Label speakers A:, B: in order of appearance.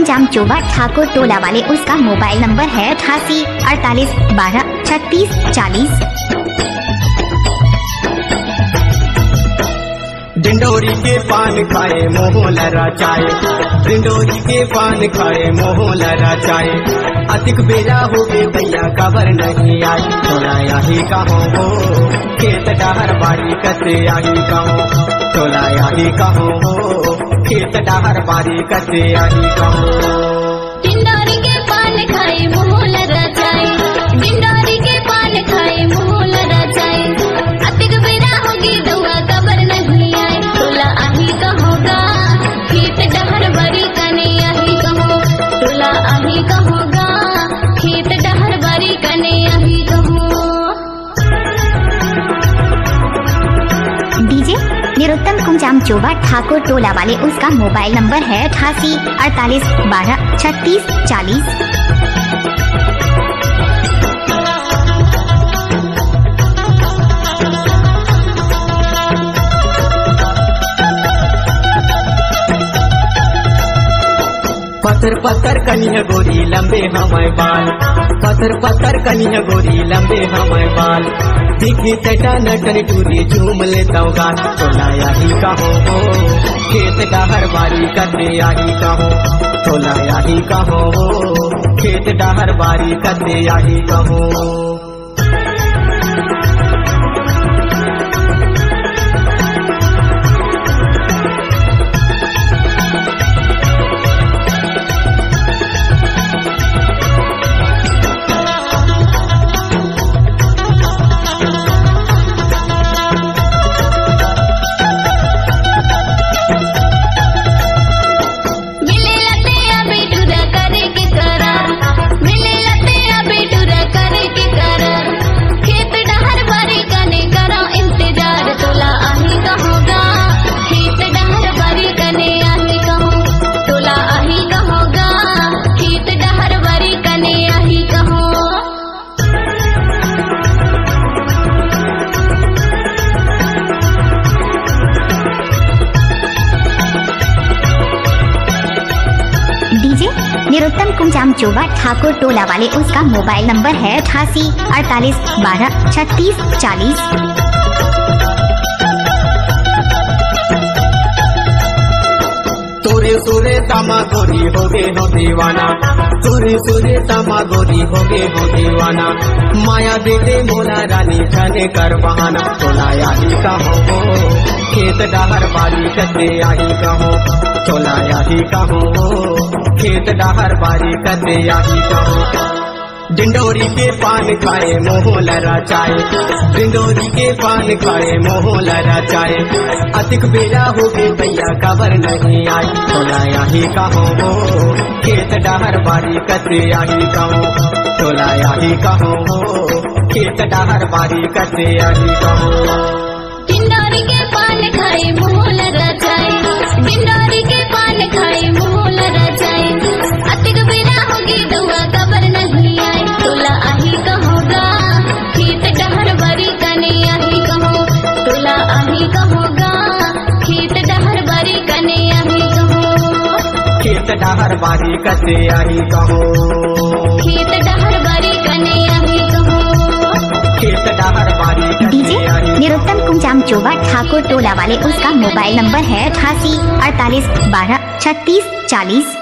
A: कुंजाम चोबा ठाकुर टोला वाले, उसका मोबाइल नंबर है 88 48 12 36 40।
B: डिंडोरी के पान खाए मोह लराचाए, डिंडोरी के पान खाए मोह लराचाए। अधिक बेला हो गए भैया खबर नहीं आई, थोड़ा यही कहो हो खेत डहर बारी कते आई कहो, थोड़ा यही कहो हो खेत डहर बारी कते आई कहो।
C: डिंडोरी के पान खाए मोह लराचाए, डिंडोरी के पान खाए मोह लराचाए। अधिक बेला होगी दवा खबर नहीं आई, तोला आही कहोगा खेत डहर बारी कने आही कहो, तोला आही कहोगा खेत डहर बारी कने आही कहो।
A: डीजे निरुत्तम कुंजाम चोबा ठाकुर टोला वाले, उसका मोबाइल नंबर है 88 48 12 36 40।
B: पत्थर पत्थर कनिया गोरी लंबे हमारे बाल, पत्थर पत्थर कनिया गोरी लंबे हमारे बाल। दिखी तटा नटन टूरी झूम लेता गाल, तोला यही कहो हो खेत डहर बारी कते यही कहो, तोला यही कहो हो खेत डहर बारी कते यही कहो।
A: निरुत्तम कुंजाम चोबा ठाकुर टोला वाले, उसका मोबाइल नंबर है 88 48 12 36 40।
B: तोरे सोरे तमा गोरी हो गए हो दीवाना, तोरे सोरे तमा गोरी हो गए हो दीवाना। माया देते मोला रानी जाने कर बहाना, तोला यही कहो हो खेत डहर बारी कते यही कहो, तोला यही कहो हो खेत डहर बारी कते यही कहो। डिंडोरी के पान खाए मोह लराचाए, डिंडोरी के पान खाए मोह लराचाए। अधिक बेला हो गए भैया खबर नहीं आई, तोला यही कहो हो खेत डहर बारी कते यही कहो, तोला यही कहो हो खेत डहर बारी कते यही कहो।
C: डिंडोरी के पान खाए मोह लराचाए, डिंडोरी के पान खाए मोह लराचाए। अधिक बेला होगी दवा खबर नहीं आई, तोला आही कहोगा खेत डहर बारी कने आही कहो, तोला आही कहोगा खेत डहर बारी कने आही कहो,
B: खेत डहर बारी कते यही कहो,
C: खेत डहर बारी कने आही कहो,
B: खेत डहर बारी कते
A: डीजे
B: यही।
A: निरुत्तम कुंजाम चोबा ठाकुर टोला वाले, उसका मोबाइल नंबर है 88 48 12 36 40।